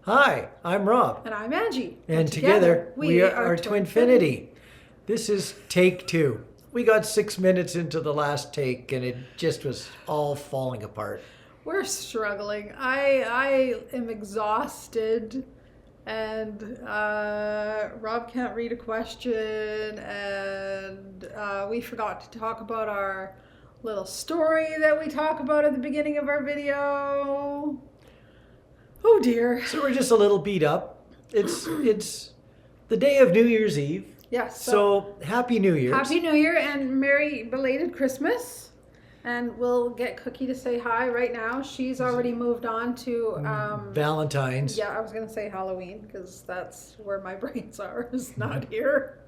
Hi, I'm Rob. And I'm Angie. And together we are TwinFinity. This is take 2. We got 6 minutes into the last take and it just was all falling apart. We're struggling. I am exhausted, and Rob can't read a question, and we forgot to talk about our little story that we talk about at the beginning of our video. Oh dear. So we're just a little beat up. It's the day of New Year's Eve. Yes. So Happy New Year's. Happy New Year and Merry belated Christmas. And we'll get Cookie to say hi right now. She's already moved on to Valentine's. Yeah, I was going to say Halloween because that's where my brains are, is not here.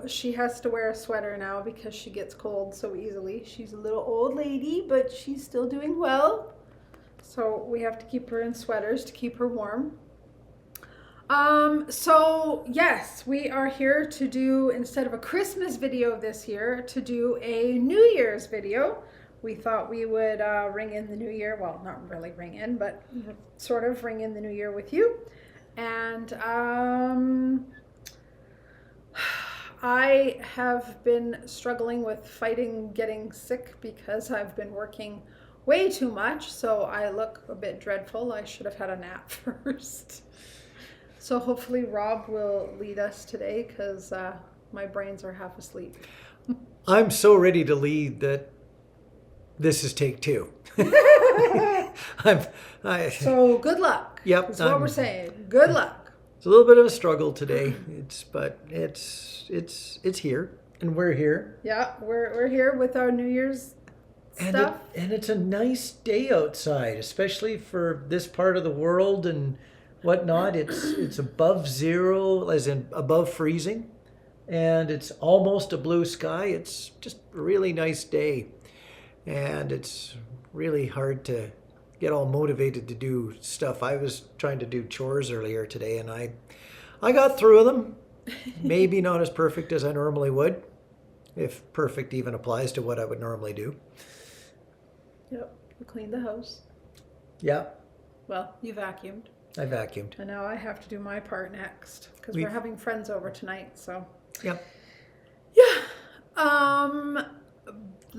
She has to wear a sweater now because she gets cold so easily. She's a little old lady, but she's still doing well. So we have to keep her in sweaters to keep her warm. So yes, we are here to do, instead of a Christmas video this year, to do a New Year's video. We thought we would ring in the new year. Well, not really ring in, but sort of ring in the new year with you. And I have been struggling with fighting getting sick because I've been working way too much. So I look a bit dreadful. I should have had a nap first. So hopefully Rob will lead us today because my brains are half asleep. I'm so ready to lead that this is take 2. So good luck. Yep. That's what we're saying. Good luck. It's a little bit of a struggle today. It's here and we're here. Yeah, we're here with our New Year's stuff. And it's a nice day outside, especially for this part of the world and whatnot. It's above zero, as in above freezing, and it's almost a blue sky. It's just a really nice day, and it's really hard to get all motivated to do stuff. I was trying to do chores earlier today, and I got through them. Maybe not as perfect as I normally would, if perfect even applies to what I would normally do. Yep, you cleaned the house. Yeah. Well, you vacuumed. I vacuumed. And now I have to do my part next because we're having friends over tonight. So. Yep. Yeah.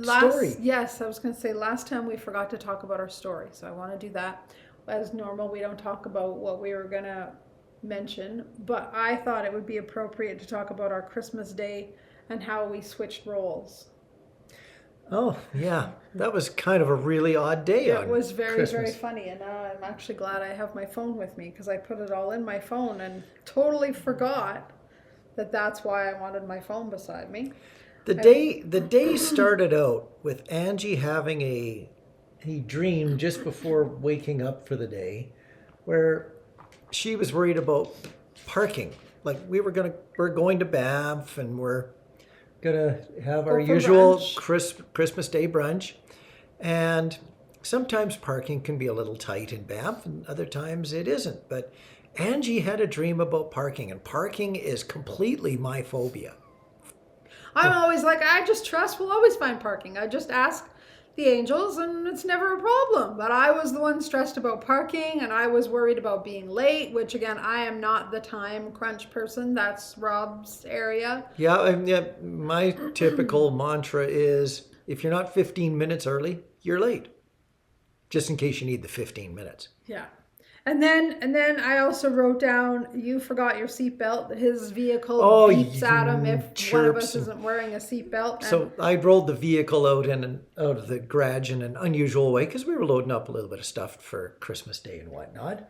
Story. Yes, I was going to say last time we forgot to talk about our story, so I want to do that. As normal, we don't talk about what we were going to mention, but I thought it would be appropriate to talk about our Christmas day and how we switched roles. Oh, yeah. That was kind of a really odd day. It was very, Christmas. very funny. And now I'm actually glad I have my phone with me because I put it all in my phone and totally forgot that that's why I wanted my phone beside me. The day started out with Angie having a dream just before waking up for the day where she was worried about parking. Like we're going to Banff and we're gonna have our usual Christmas Day brunch, and sometimes parking can be a little tight in Banff, and other times it isn't. But Angie had a dream about parking, and parking is completely my phobia. I'm always like, I just trust we'll always find parking. I just ask the angels and it's never a problem. But I was the one stressed about parking and I was worried about being late, which again, I am not the time crunch person. That's Rob's area. Yeah, my typical mantra is if you're not 15 minutes early, you're late. Just in case you need the 15 minutes. Yeah. And then I also wrote down, you forgot your seatbelt. His vehicle beeps at him if one of us isn't wearing a seatbelt. So I rolled the vehicle out of the garage in an unusual way because we were loading up a little bit of stuff for Christmas Day and whatnot.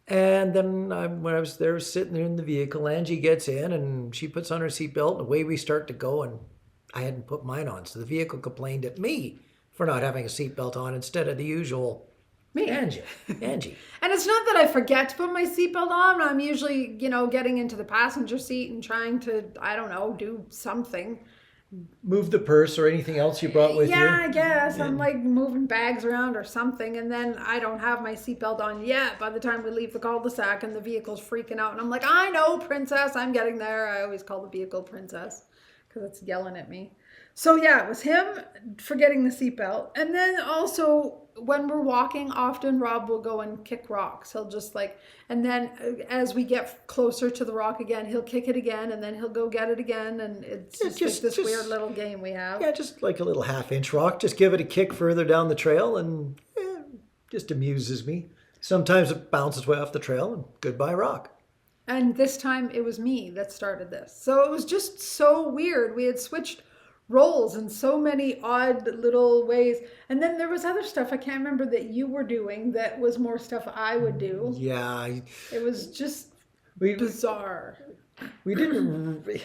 And then when I was there sitting there in the vehicle, Angie gets in and she puts on her seatbelt and away we start to go, and I hadn't put mine on. So the vehicle complained at me for not having a seatbelt on instead of the usual Angie. And it's not that I forget to put my seatbelt on. I'm usually, getting into the passenger seat and trying to, I don't know, do something. Move the purse or anything else you brought with you. Yeah, I guess. I'm like moving bags around or something. And then I don't have my seatbelt on yet by the time we leave the cul-de-sac and the vehicle's freaking out. And I'm like, I know, princess, I'm getting there. I always call the vehicle princess because it's yelling at me. So yeah, it was him forgetting the seatbelt. And then also when we're walking, often Rob will go and kick rocks. He'll just like, and then as we get closer to the rock again, he'll kick it again, and then he'll go get it again, and it's just like this weird little game we have. Yeah, just like a little half-inch rock. Just give it a kick further down the trail, and just amuses me. Sometimes it bounces way off the trail, and goodbye rock. And this time it was me that started this. So it was just so weird. We had switched roles in so many odd little ways. And then there was other stuff I can't remember that you were doing that was more stuff I would do. Yeah. It was just bizarre. We didn't...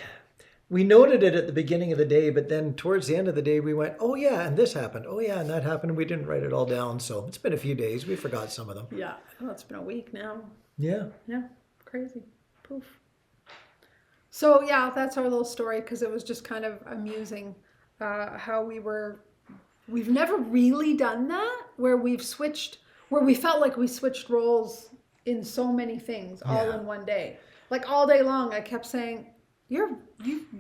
We noted it at the beginning of the day, but then towards the end of the day, we went, oh yeah, and this happened. Oh yeah, and that happened. And we didn't write it all down. So it's been a few days. We forgot some of them. Yeah. Well, it's been a week now. Yeah. Yeah. Crazy. Poof. So yeah, that's our little story, because it was just kind of amusing how we've never really done that where we felt like we switched roles in so many things all in one day. Like all day long I kept saying, you're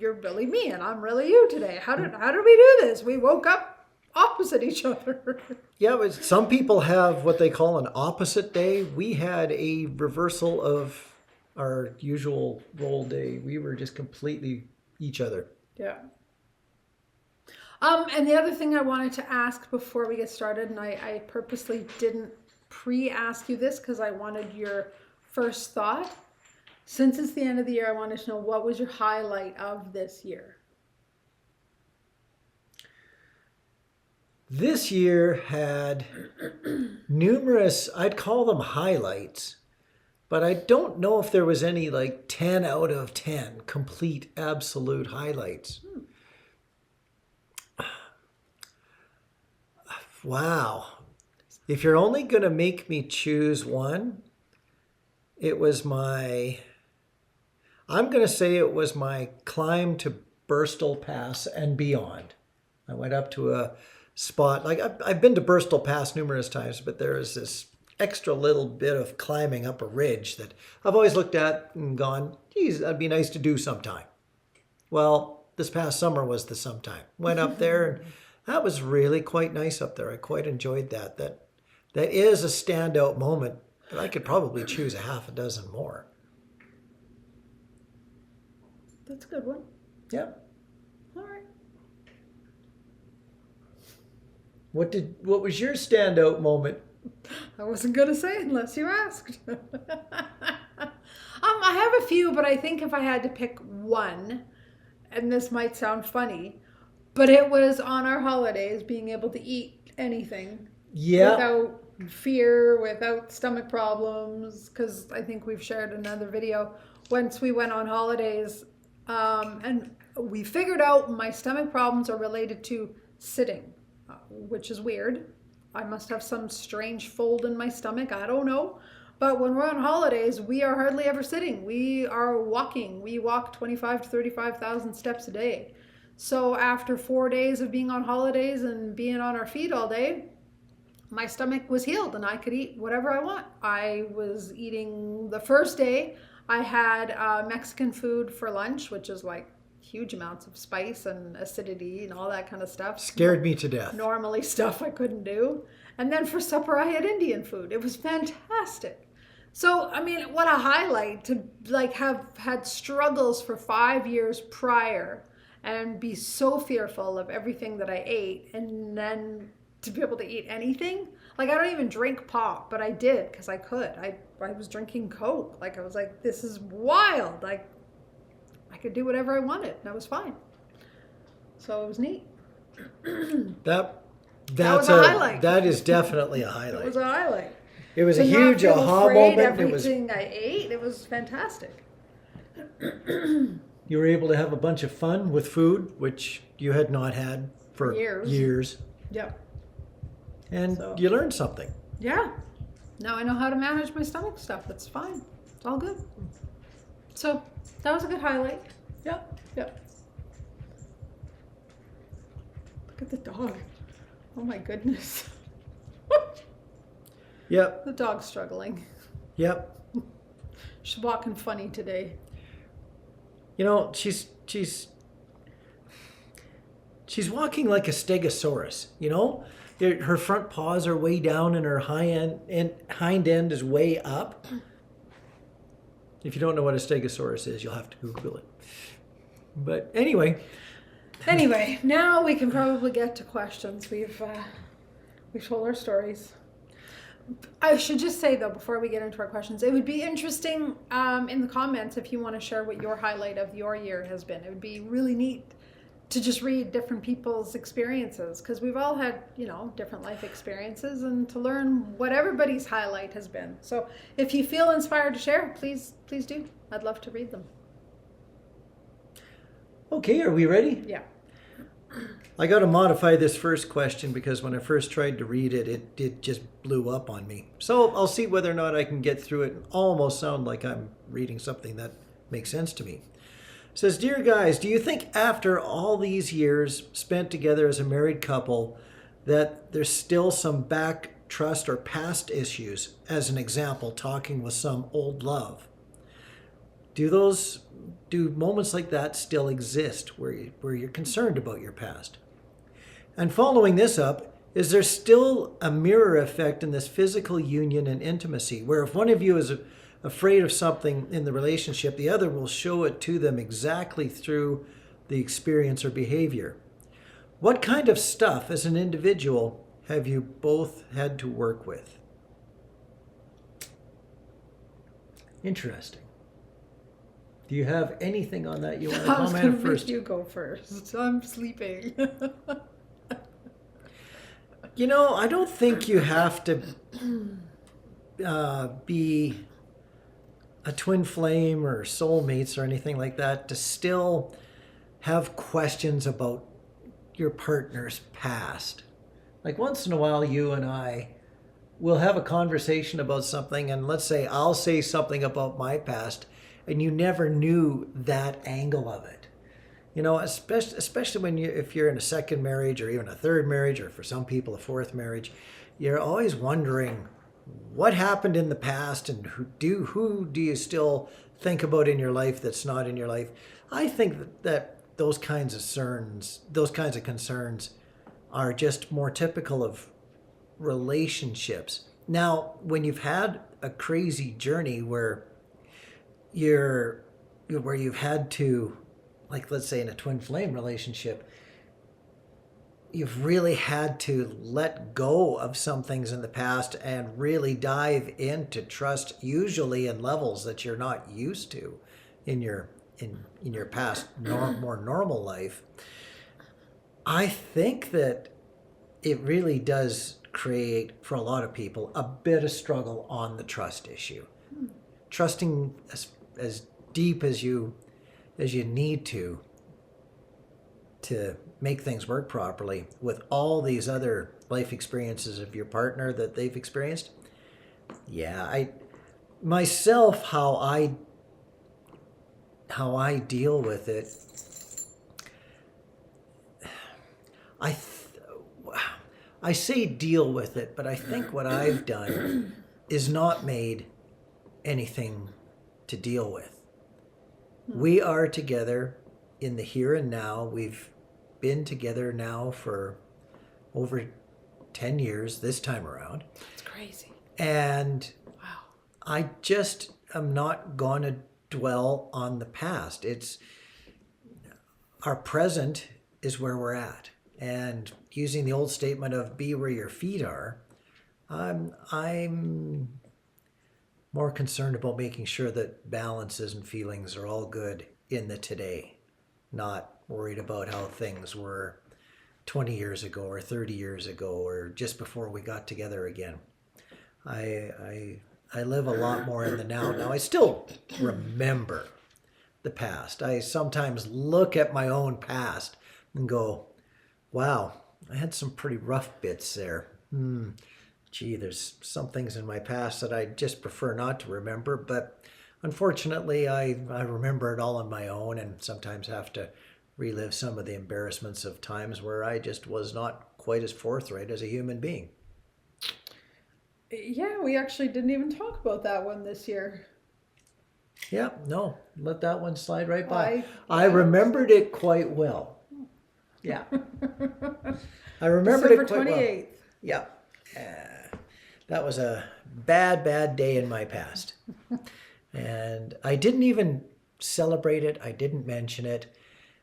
really me and I'm really you today. How did we do this? We woke up opposite each other. Yeah, but some people have what they call an opposite day. We had a reversal of our usual role day. We were just completely each other. Yeah. And the other thing I wanted to ask before we get started, and I purposely didn't pre-ask you this because I wanted your first thought. Since it's the end of the year, I wanted to know, what was your highlight of this year? This year had numerous, I'd call them highlights, but I don't know if there was any like 10 out of 10 complete absolute highlights. Wow. If you're only going to make me choose one, I'm going to say it was my climb to Burstall Pass and beyond. I went up to a spot, like I've been to Burstall Pass numerous times, but there is this extra little bit of climbing up a ridge that I've always looked at and gone, geez, that'd be nice to do sometime. Well, this past summer was the sometime. Went up there, and that was really quite nice up there. I quite enjoyed that. That is a standout moment, but I could probably choose a half a dozen more. That's a good one. Yeah. All right. What was your standout moment? I wasn't going to say unless you asked. I have a few, but I think if I had to pick one, and this might sound funny, but it was on our holidays, being able to eat anything without fear, without stomach problems, because I think we've shared another video. Once we went on holidays, and we figured out my stomach problems are related to sitting, which is weird. I must have some strange fold in my stomach. I don't know. But when we're on holidays, we are hardly ever sitting. We are walking. We walk 25 to 35,000 steps a day. So after 4 days of being on holidays and being on our feet all day, my stomach was healed and I could eat whatever I want. I was eating, the first day I had Mexican food for lunch, which is like huge amounts of spice and acidity and all that kind of stuff. Scared me to death. Normally stuff I couldn't do. And then for supper I had Indian food. It was fantastic. So, I mean, what a highlight to like have had struggles for 5 years prior and be so fearful of everything that I ate, and then to be able to eat anything. Like, I don't even drink pop, but I did because I could. I was drinking Coke. Like, I was like, this is wild. Like, I could do whatever I wanted, and I was fine. So it was neat. That was a highlight. That is definitely a highlight. It was a highlight. It was a To not huge feel aha afraid moment. Everything I ate, it was fantastic. You were able to have a bunch of fun with food, which you had not had for years. Yep. And you learned something. Yeah. Now I know how to manage my stomach stuff. It's fine. It's all good. So that was a good highlight. Yep. Yep. Look at the dog. Oh my goodness. Yep. The dog's struggling. Yep. She's walking funny today. You know, she's walking like a stegosaurus, you know? her front paws are way down and her hind end is way up. If you don't know what a stegosaurus is, you'll have to Google it. But anyway, now we can probably get to questions. We've told our stories. I should just say, though, before we get into our questions, it would be interesting in the comments if you want to share what your highlight of your year has been. It would be really neat to just read different people's experiences, because we've all had, different life experiences, and to learn what everybody's highlight has been. So if you feel inspired to share, please do. I'd love to read them. Okay, are we ready? Yeah. I got to modify this first question because when I first tried to read it, it just blew up on me. So I'll see whether or not I can get through it and almost sound like I'm reading something that makes sense to me. It says, "Dear guys, do you think after all these years spent together as a married couple that there's still some back trust or past issues? As an example, talking with some old love. Do moments like that still exist where you're concerned about your past? And following this up, is there still a mirror effect in this physical union and intimacy where if one of you is afraid of something in the relationship, the other will show it to them exactly through the experience or behavior? What kind of stuff as an individual have you both had to work with?" Interesting. Do you have anything on that you want to I was comment going to first? make you go first. I'm sleeping. I don't think you have to be a twin flame or soulmates or anything like that to still have questions about your partner's past. Like once in a while, you and I will have a conversation about something, and let's say I'll say something about my past, and you never knew that angle of it. Especially when if you're in a second marriage or even a third marriage, or for some people a fourth marriage, you're always wondering what happened in the past and who do you still think about in your life that's not in your life. I think that those kinds of concerns are just more typical of relationships. Now, when you've had a crazy journey where you've had to, like let's say in a twin flame relationship, you've really had to let go of some things in the past and really dive into trust, usually in levels that you're not used to in your past more normal life. I think that it really does create, for a lot of people, a bit of struggle on the trust issue. Trusting as deep as you need to make things work properly with all these other life experiences of your partner that they've experienced. Yeah, how I deal with it. I say deal with it, but I think what I've done is not made anything to deal with. We are together in the here and now. We've been together now for over 10 years this time around. It's crazy. And wow. I just am not going to dwell on the past. It's our present is where we're at. And using the old statement of be where your feet are, I'm more concerned about making sure that balances and feelings are all good in the today, not worried about how things were 20 years ago or 30 years ago or just before we got together again. I live a lot more in the now. Now, I still remember the past. I sometimes look at my own past and go, wow, I had some pretty rough bits there. Gee, there's some things in my past that I just prefer not to remember, but unfortunately I remember it all on my own and sometimes have to relive some of the embarrassments of times where I just was not quite as forthright as a human being. Yeah, we actually didn't even talk about that one this year. Yeah, no, let that one slide right by. I remembered it quite well. Yeah. I remembered December it quite 28th. Yeah. That was a bad day in my past. And I didn't even celebrate it. I didn't mention it.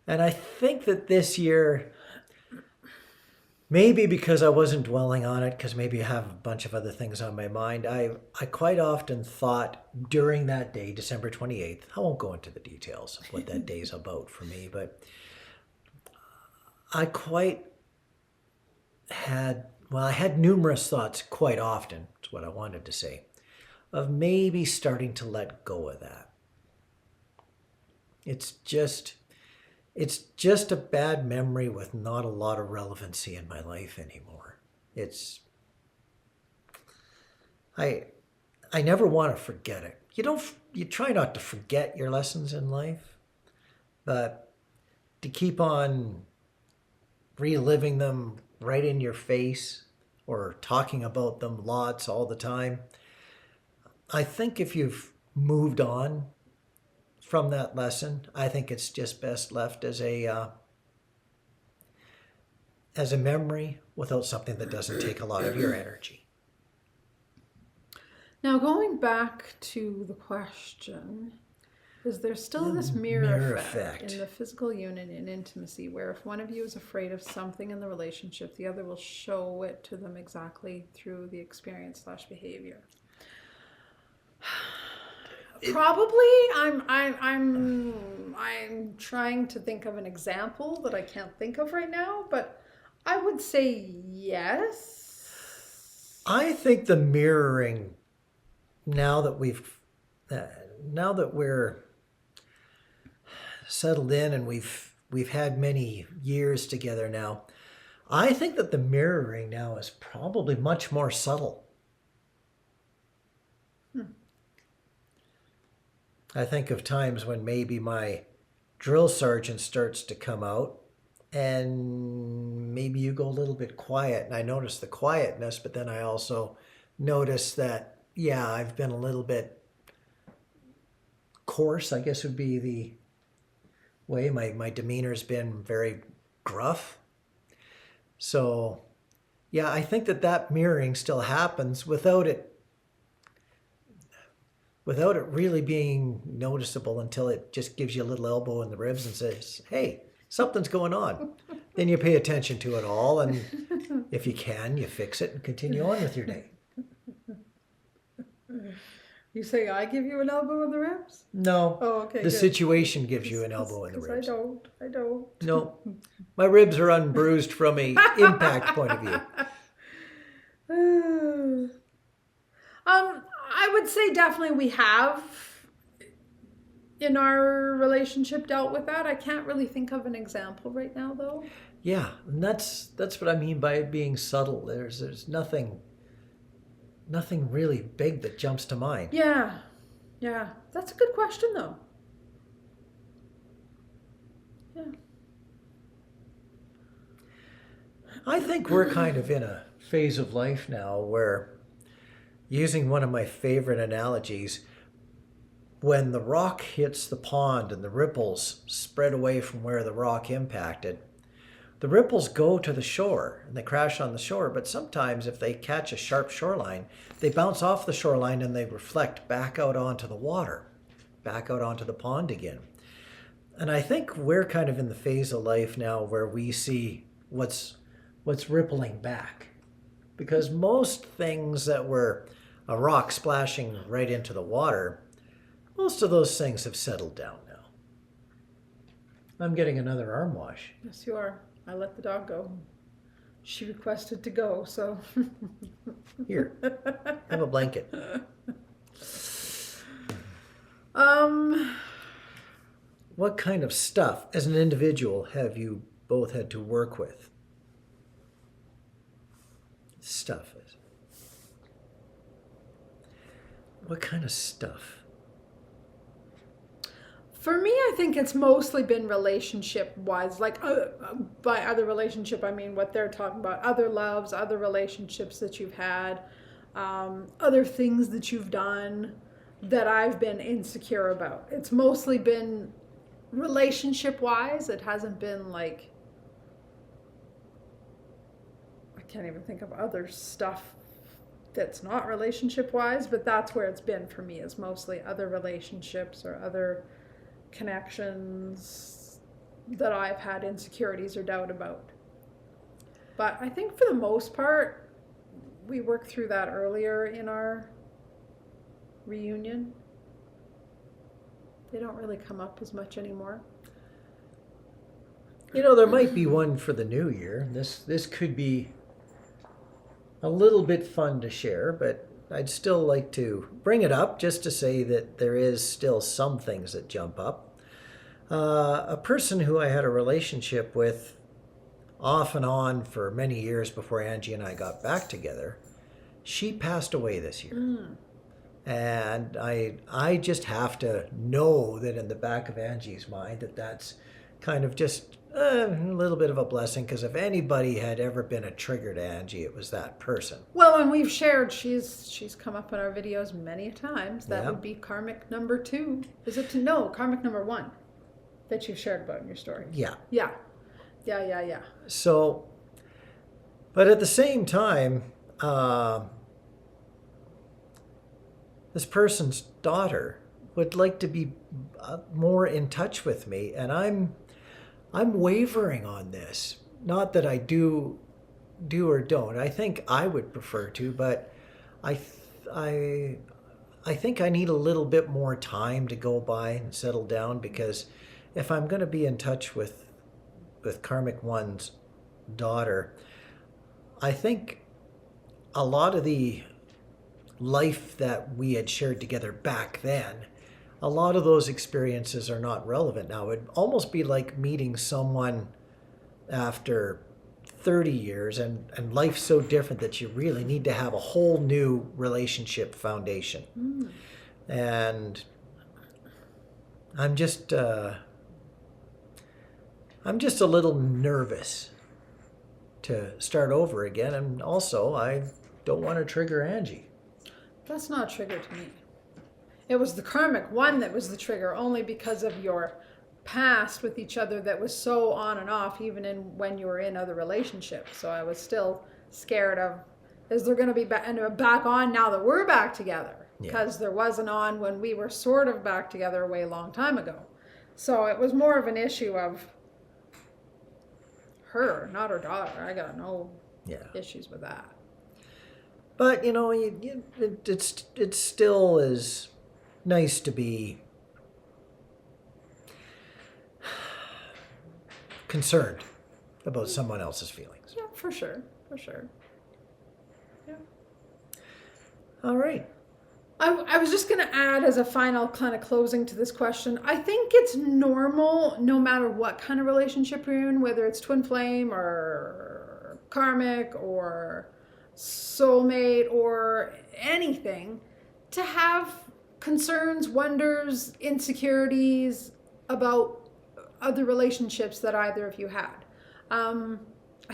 And I think that this year, maybe because I wasn't dwelling on it, because maybe I have a bunch of other things on my mind, I quite often thought during that day, December 28th, I won't go into the details of what that day is about for me, but I had numerous thoughts quite often, is what I wanted to say, of maybe starting to let go of that. It's just a bad memory with not a lot of relevancy in my life anymore. I never want to forget it. You try not to forget your lessons in life, but to keep on reliving them right in your face or talking about them lots all the time. I think if you've moved on from that lesson, I think it's just best left as a memory without something that doesn't take a lot of your energy. Now, going back to the question, is there still this mirror effect in the physical union and intimacy where if one of you is afraid of something in the relationship, the other will show it to them exactly through the experience/behavior? Probably. I'm trying to think of an example that I can't think of right now, but I would say yes. I think the mirroring, now that we're settled in and we've had many years together now, I think that the mirroring now is probably much more subtle. I think of times when maybe my drill sergeant starts to come out and maybe you go a little bit quiet, and I notice the quietness, but then I also notice that, yeah, I've been a little bit coarse, I guess would be the way. My demeanor's been very gruff. So, yeah, I think that mirroring still happens without it really being noticeable until it just gives you a little elbow in the ribs and says, hey, something's going on. Then you pay attention to it all, and if you can, you fix it and continue on with your day. You say I give you an elbow in the ribs? No. Oh, okay. The situation gives you an elbow in the ribs. I don't. No. My ribs are unbruised from a impact point of view. I would say definitely we have in our relationship dealt with that. I can't really think of an example right now, though. Yeah, and that's what I mean by it being subtle. There's nothing really big that jumps to mind. Yeah. That's a good question, though. Yeah. I think we're kind of in a phase of life now where, using one of my favorite analogies, when the rock hits the pond and the ripples spread away from where the rock impacted, the ripples go to the shore and they crash on the shore, but sometimes if they catch a sharp shoreline, they bounce off the shoreline and they reflect back out onto the water, back out onto the pond again. And I think we're kind of in the phase of life now where we see what's rippling back. Because most things that were a rock splashing right into the water, most of those things have settled down now. I'm getting another arm wash. Yes, you are. I let the dog go. She requested to go, so. Here, have a blanket. What kind of stuff, as an individual, have you both had to work with? Stuff. What kind of stuff? For me, I think it's mostly been relationship-wise. Like, by other relationship, I mean what they're talking about. Other loves, other relationships that you've had, other things that you've done that I've been insecure about. It's mostly been relationship-wise. It hasn't been like, I can't even think of other stuff that's not relationship wise, but that's where it's been for me, is mostly other relationships or other connections that I've had insecurities or doubt about. But I think for the most part, we worked through that earlier in our reunion. They don't really come up as much anymore. You know, there might be one for the new year. This could be a little bit fun to share, but I'd still like to bring it up just to say that there is still some things that jump up. A person who I had a relationship with off and on for many years before Angie and I got back together, she passed away this year. And I just have to know that in the back of Angie's mind that's kind of just a little bit of a blessing, because if anybody had ever been a trigger to Angie, it was that person. Well, and we've shared, she's come up in our videos many times. That would be karmic number 2. Is it no, karmic number 1 that you've shared about in your story? Yeah. Yeah. So, but at the same time, this person's daughter would like to be more in touch with me, and I'm wavering on this. Not that I do or don't. I think I would prefer to, but I think I need a little bit more time to go by and settle down, because if I'm going to be in touch with Karmic One's daughter, I think a lot of the life that we had shared together back then, a lot of those experiences are not relevant now. It'd almost be like meeting someone after 30 years and life's so different that you really need to have a whole new relationship foundation. And I'm just a little nervous to start over again. And also, I don't want to trigger Angie. That's not a trigger to me. It was the karmic one that was the trigger, only because of your past with each other that was so on and off, even when you were in other relationships. So I was still scared of, is there going to be back on now that we're back together? Because there wasn't on when we were sort of back together a way long time ago. So it was more of an issue of her, not her daughter. I got no issues with that. But, you know, it still is nice to be concerned about someone else's feelings. Yeah, for sure. Yeah. All right. I was just going to add, as a final kind of closing to this question, I think it's normal, no matter what kind of relationship you're in, whether it's twin flame or karmic or soulmate or anything, to have concerns, wonders, insecurities about other relationships that either of you had. I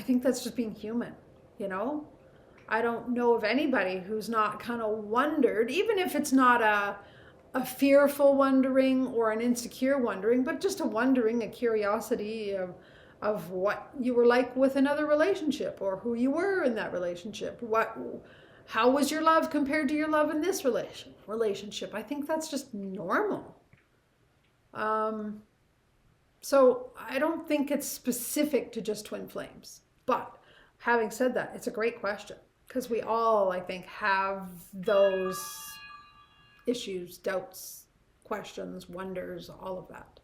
think that's just being human, you know? I don't know of anybody who's not kind of wondered, even if it's not a fearful wondering or an insecure wondering, but just a wondering, a curiosity of what you were like with another relationship, or who you were in that relationship. How was your love compared to your love in this relationship? I think that's just normal. So I don't think it's specific to just twin flames. But having said that, it's a great question, because we all, I think, have those issues, doubts, questions, wonders, all of that.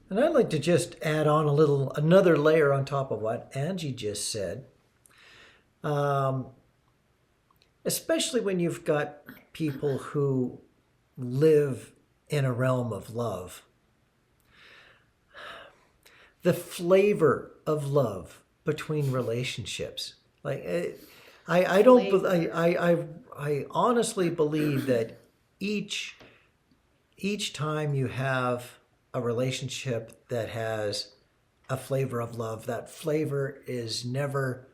And I'd like to just add on another layer on top of what Angie just said. Especially when you've got people who live in a realm of love. The flavor of love between relationships. Like, I honestly believe that each time you have a relationship that has a flavor of love, that flavor is never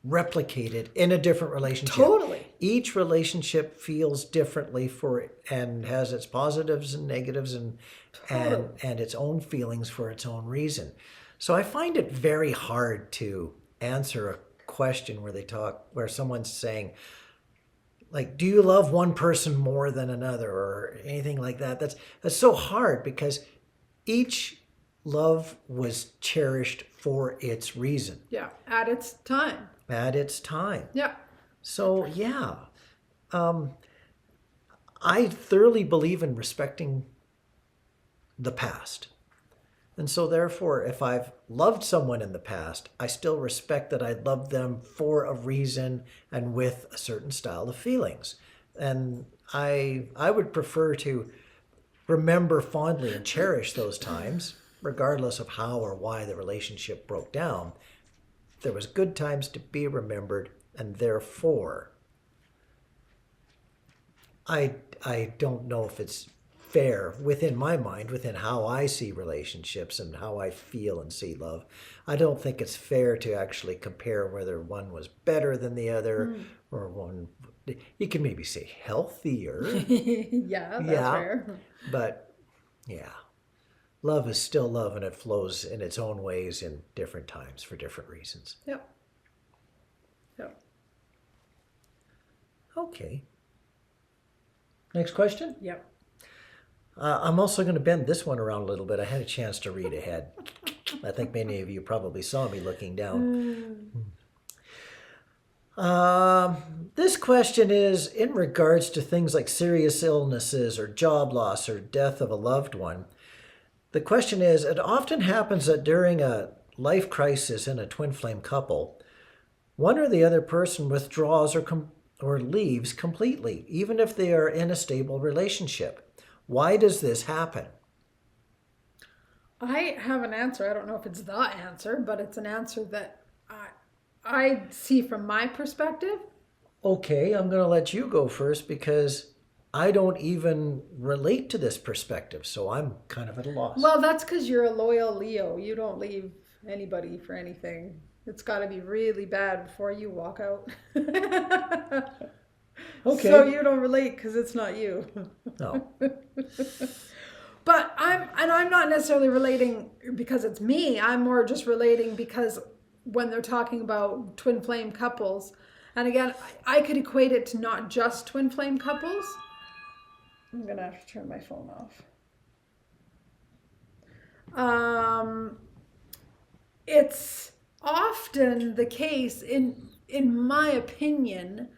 replicated in a different relationship. Totally. Each relationship feels differently for it and has its positives and negatives and its own feelings for its own reason. So I find it very hard to answer a question where someone's saying, like, do you love one person more than another or anything like that? That's so hard because each love was cherished for its reason. Yeah, at its time. At its time. Yeah. So, yeah. I thoroughly believe in respecting the past. And so, therefore, if I've loved someone in the past, I still respect that I loved them for a reason and with a certain style of feelings. And I would prefer to remember fondly and cherish those times, regardless of how or why the relationship broke down. There was good times to be remembered, and therefore, I don't know if it's fair within my mind, within how I see relationships and how I feel and see love. I don't think it's fair to actually compare whether one was better than the other or one, you can maybe say healthier. Yeah, that's fair. But yeah, love is still love and it flows in its own ways in different times for different reasons. Yep. Yep. Okay. Next question? Yep. I'm also going to bend this one around a little bit. I had a chance to read ahead. I think many of you probably saw me looking down. This question is in regards to things like serious illnesses or job loss or death of a loved one. The question is, it often happens that during a life crisis in a twin flame couple, one or the other person withdraws or leaves completely, even if they are in a stable relationship. Why does this happen? I have an answer. I don't know if it's the answer, but it's an answer that I see from my perspective. Okay, I'm going to let you go first because I don't even relate to this perspective, so I'm kind of at a loss. Well, that's because you're a loyal Leo. You don't leave anybody for anything. It's got to be really bad before you walk out. Okay. So you don't relate because it's not you. No. But I'm not necessarily relating because it's me. I'm more just relating because when they're talking about twin flame couples, and again, I could equate it to not just twin flame couples. I'm gonna have to turn my phone off. It's often the case, in my opinion,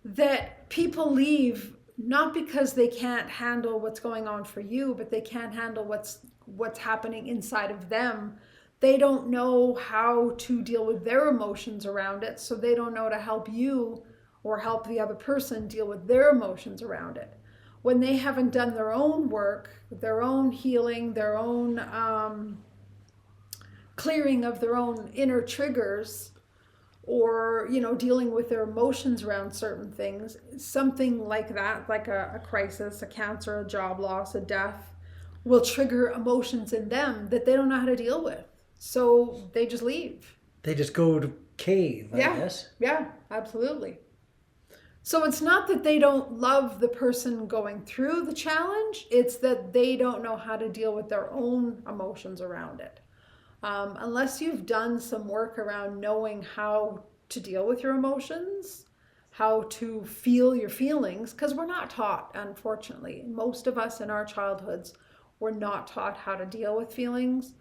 that people leave not because they can't handle what's going on for you, but they can't handle what's happening inside of them. They don't know how to deal with their emotions around it, so they don't know how to help you or help the other person deal with their emotions around it. When they haven't done their own work, their own healing, their own clearing of their own inner triggers, or dealing with their emotions around certain things, something like that, like a crisis, a cancer, a job loss, a death, will trigger emotions in them that they don't know how to deal with. So they just leave. They just go to cave, I guess. Yeah, absolutely. So it's not that they don't love the person going through the challenge, it's that they don't know how to deal with their own emotions around it. Unless you've done some work around knowing how to deal with your emotions, how to feel your feelings, because we're not taught, unfortunately. Most of us in our childhoods were not taught how to deal with feelings.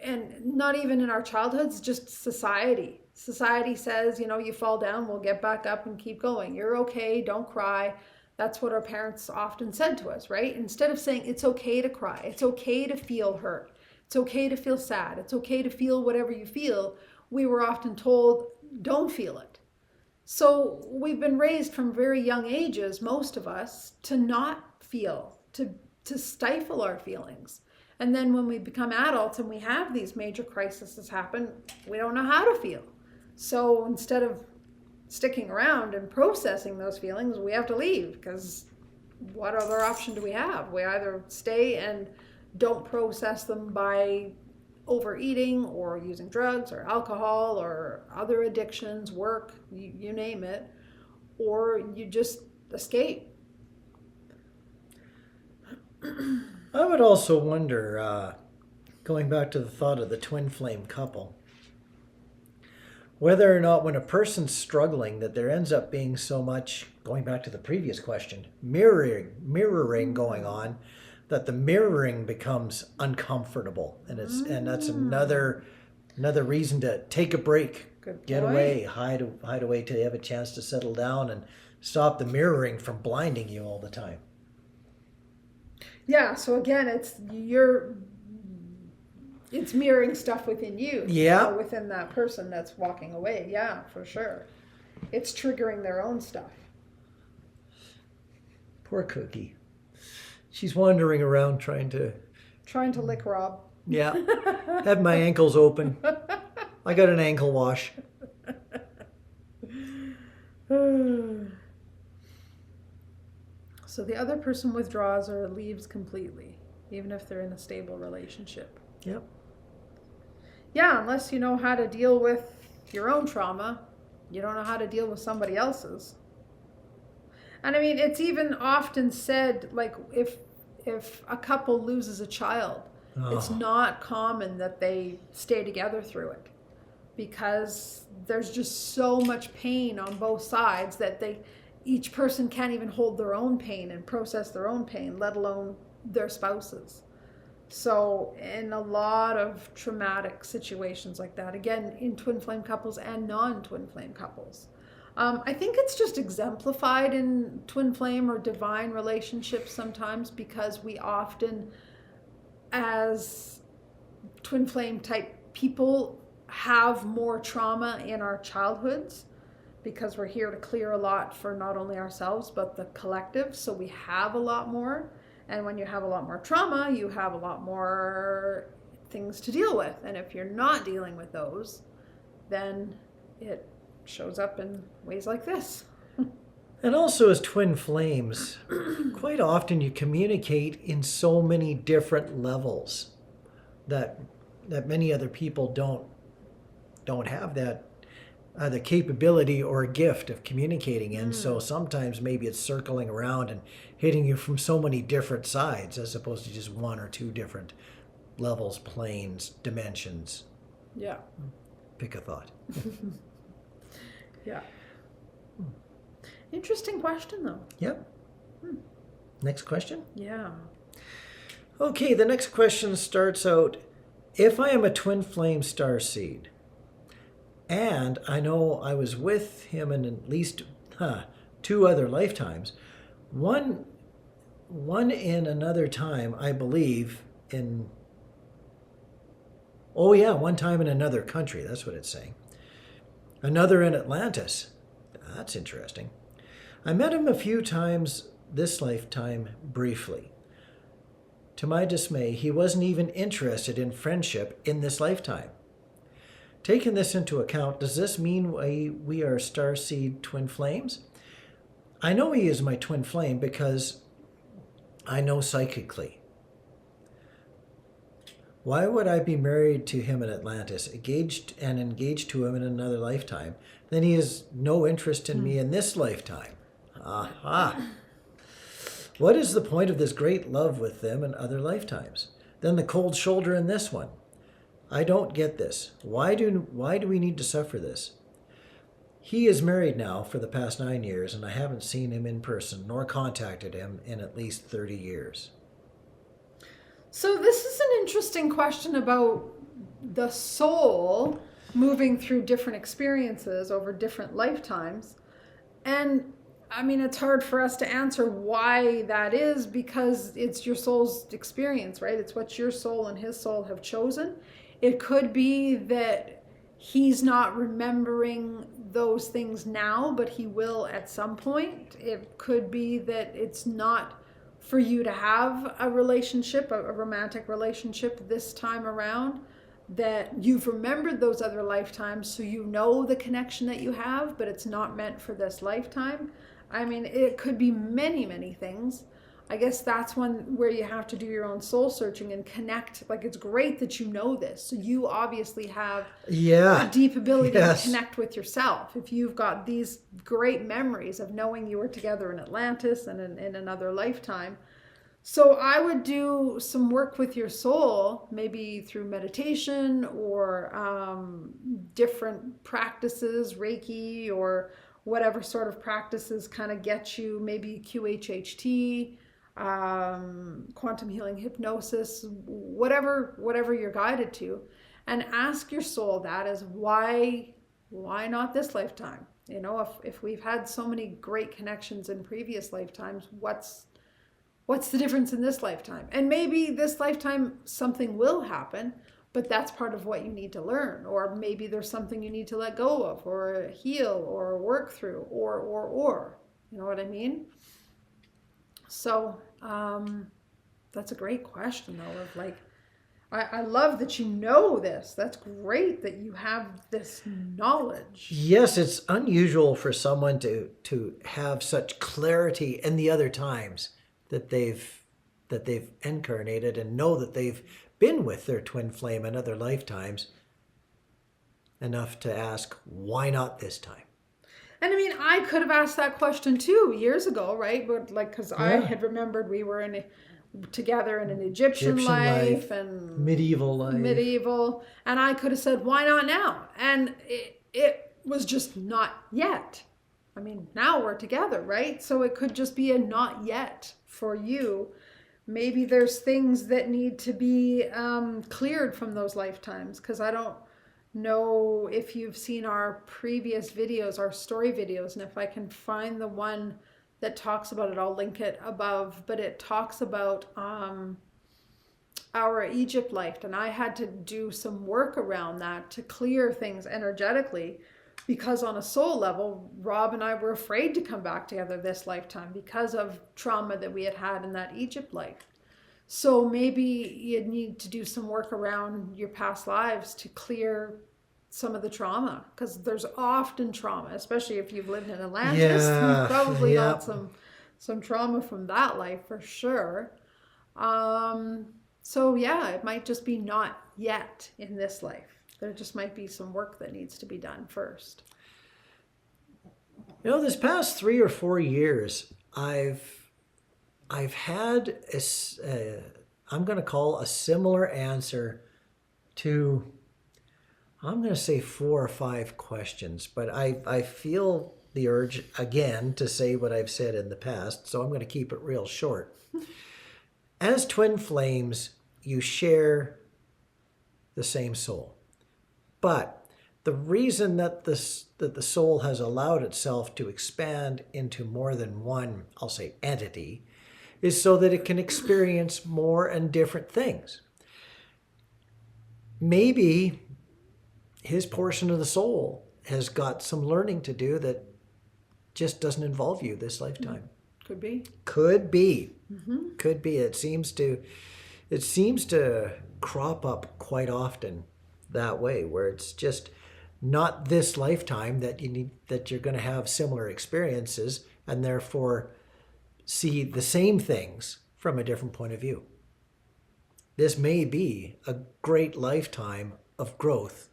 And not even in our childhoods, just society. Society says, you fall down, we'll get back up and keep going. You're okay, don't cry. That's what our parents often said to us, right? Instead of saying it's okay to cry, it's okay to feel hurt, it's okay to feel sad, it's okay to feel whatever you feel, we were often told, don't feel it. So we've been raised from very young ages, most of us, to not feel, to stifle our feelings. And then when we become adults and we have these major crises happen, we don't know how to feel. So instead of sticking around and processing those feelings, we have to leave, because what other option do we have? We either stay and don't process them by overeating or using drugs or alcohol or other addictions, work, you name it, or you just escape. I would also wonder, going back to the thought of the twin flame couple, whether or not when a person's struggling that there ends up being so much, going back to the previous question, mirroring going on, that the mirroring becomes uncomfortable, and that's another reason to take a break, Good get point. away, hide away till you have a chance to settle down and stop the mirroring from blinding you all the time. Yeah, so again, it's mirroring stuff within you. Yeah. Or within that person that's walking away. Yeah, for sure. It's triggering their own stuff. Poor Cookie. She's wandering around trying to lick Rob. Yeah. Have my ankles open. I got an ankle wash. So the other person withdraws or leaves completely, even if they're in a stable relationship. Yep. Yeah, unless you know how to deal with your own trauma, you don't know how to deal with somebody else's. And I mean, it's even often said, like, if a couple loses a child, it's not common that they stay together through it, because there's just so much pain on both sides that each person can't even hold their own pain and process their own pain, let alone their spouses. So in a lot of traumatic situations like that, again, in twin flame couples and non-twin flame couples, I think it's just exemplified in twin flame or divine relationships sometimes, because we often, as twin flame type people, have more trauma in our childhoods, because we're here to clear a lot for not only ourselves but the collective. So we have a lot more, and when you have a lot more trauma, you have a lot more things to deal with, and if you're not dealing with those, then it shows up in ways like this. And also, as twin flames, quite often you communicate in so many different levels that many other people don't have that the capability or gift of communicating in. So sometimes maybe it's circling around and hitting you from so many different sides, as opposed to just one or two different levels, planes, dimensions. Yeah. Pick a thought. Yeah. Interesting question, though. Yep. Next question. Yeah. Okay, the next question starts out, if I am a twin flame starseed, and I know I was with him in at least 2 other lifetimes, one in another time, I believe, one time in another country, that's what it's saying. Another in Atlantis. That's interesting. I met him a few times this lifetime briefly. To my dismay, he wasn't even interested in friendship in this lifetime. Taking this into account, does this mean we are starseed twin flames? I know he is my twin flame because I know psychically. Why would I be married to him in Atlantis, engaged to him in another lifetime? Then he has no interest in me in this lifetime. Aha. What is the point of this great love with them in other lifetimes? Then the cold shoulder in this one. I don't get this. Why do we need to suffer this? He is married now for the past 9 years, and I haven't seen him in person nor contacted him in at least 30 years. So this is an interesting question about the soul moving through different experiences over different lifetimes. And I mean, it's hard for us to answer why that is, because it's your soul's experience, right? It's what your soul and his soul have chosen. It could be that he's not remembering those things now, but he will at some point. It could be that it's not for you to have a relationship, a romantic relationship this time around, that you've remembered those other lifetimes, so you know the connection that you have, but it's not meant for this lifetime. I mean, it could be many, many things. I guess that's one where you have to do your own soul searching and connect. Like, it's great that you know this. So you obviously have a deep ability to connect with yourself. If you've got these great memories of knowing you were together in Atlantis and in another lifetime, So I would do some work with your soul, maybe through meditation or different practices, Reiki or whatever sort of practices kind of get you, maybe QHHT, quantum healing hypnosis, whatever you're guided to, and ask your soul that is why not this lifetime? You know, if we've had so many great connections in previous lifetimes, what's the difference in this lifetime? And maybe this lifetime something will happen, but that's part of what you need to learn. Or maybe there's something you need to let go of or heal or work through or. You know what I mean? So that's a great question though, of like, I love that you know this. That's great that you have this knowledge. Yes, it's unusual for someone to have such clarity in the other times that they've incarnated and know that they've been with their twin flame in other lifetimes enough to ask, why not this time? And I mean, I could have asked that question too years ago, right? But like, because I had remembered we were together in an Egyptian life and medieval life. And I could have said, why not now? And it was just not yet. I mean, now we're together, right? So it could just be a not yet for you. Maybe there's things that need to be cleared from those lifetimes, because I don't know if you've seen our previous videos, our story videos, and if I can find the one that talks about it, I'll link it above, but it talks about our Egypt life, and I had to do some work around that to clear things energetically, because on a soul level, Rob and I were afraid to come back together this lifetime because of trauma that we had in that Egypt life. So maybe you need to do some work around your past lives to clear some of the trauma, because there's often trauma, especially if you've lived in Atlantis. You've probably got some trauma from that life for sure. So yeah, it might just be not yet in this life. There just might be some work that needs to be done first. You know, this past 3 or 4 years, I've had I'm going to call a similar answer to, I'm going to say 4 or 5 questions, but I feel the urge again to say what I've said in the past, so I'm going to keep it real short. As twin flames, you share the same soul. But the reason that the soul has allowed itself to expand into more than one, I'll say, entity, is so that it can experience more and different things. Maybe his portion of the soul has got some learning to do that just doesn't involve you this lifetime. Could be. Could be. Mm-hmm. Could be. It seems to crop up quite often that way, where it's just not this lifetime that you're going to have similar experiences and therefore see the same things from a different point of view. This may be a great lifetime of growth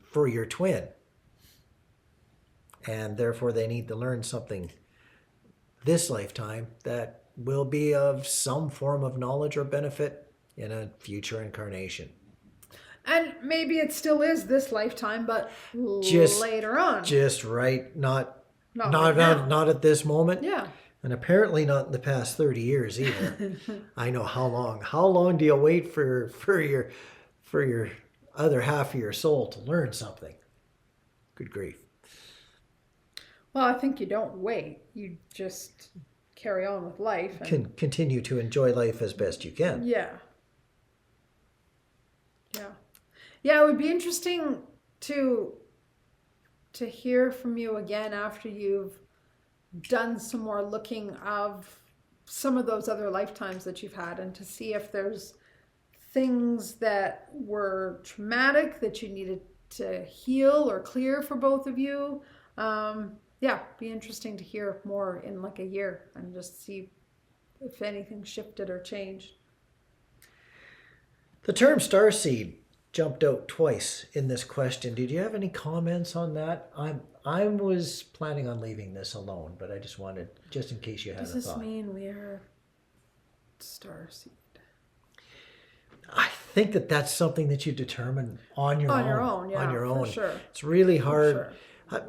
for your twin, and therefore they need to learn something this lifetime that will be of some form of knowledge or benefit in a future incarnation. And maybe it still is this lifetime, but just later on. Just right, not at this moment. Yeah. And apparently not in the past 30 years either. I know how long. How long do you wait for your other half of your soul to learn something? Good grief. Well, I think you don't wait. You just carry on with life. And can continue to enjoy life as best you can. Yeah. Yeah, it would be interesting to hear from you again after you've done some more looking of some of those other lifetimes that you've had, and to see if there's things that were traumatic that you needed to heal or clear for both of you. Yeah, be interesting to hear more in like a year and just see if anything shifted or changed. The term starseed jumped out twice in this question. Did you have any comments on that? I was planning on leaving this alone, but I just wanted, just in case you had a thought. Does this mean we are starseed. I think that that's something that you determine on your own. On your own, yeah, On your own. for sure. It's really hard. For sure.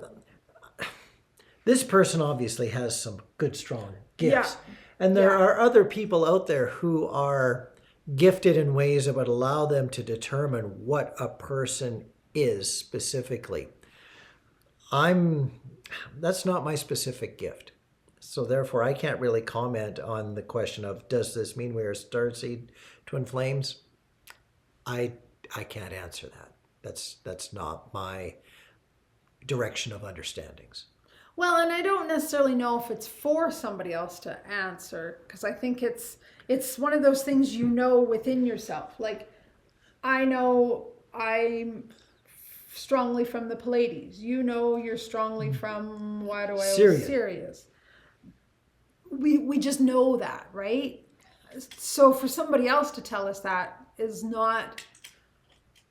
This person obviously has some good, strong gifts. Yeah. And there are other people out there who are gifted in ways that would allow them to determine what a person is specifically. That's not my specific gift. So therefore, I can't really comment on the question of, does this mean we are starseed twin flames? I can't answer that. That's not my direction of understandings. Well, and I don't necessarily know if it's for somebody else to answer, because I think it's one of those things you know within yourself. Like, I know I'm strongly from the Pleiades. You know you're strongly from Sirius. We just know that, right? So for somebody else to tell us that is not,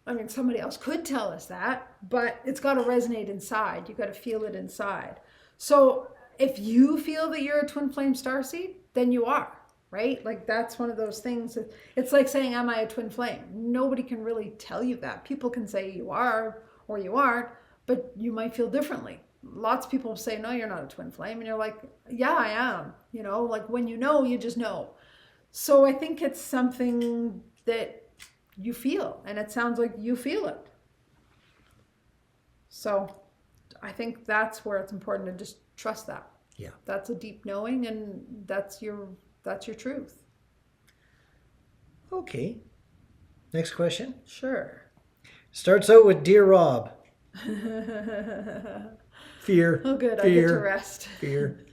I mean, somebody else could tell us that, but it's got to resonate inside. You got to feel it inside. So if you feel that you're a twin flame starseed, then you are, right? Like, that's one of those things. It's like saying, am I a twin flame? Nobody can really tell you that. People can say you are or you aren't, but you might feel differently. Lots of people say, no, you're not a twin flame. And you're like, yeah, I am. You know, like, when you know, you just know. So I think it's something that you feel, and it sounds like you feel it. So I think that's where it's important to just trust that. Yeah. That's a deep knowing, and that's your truth. Okay. Next question. Sure. Starts out with Dear Rob. Fear. Oh, good. Fear, I get to rest. Fear.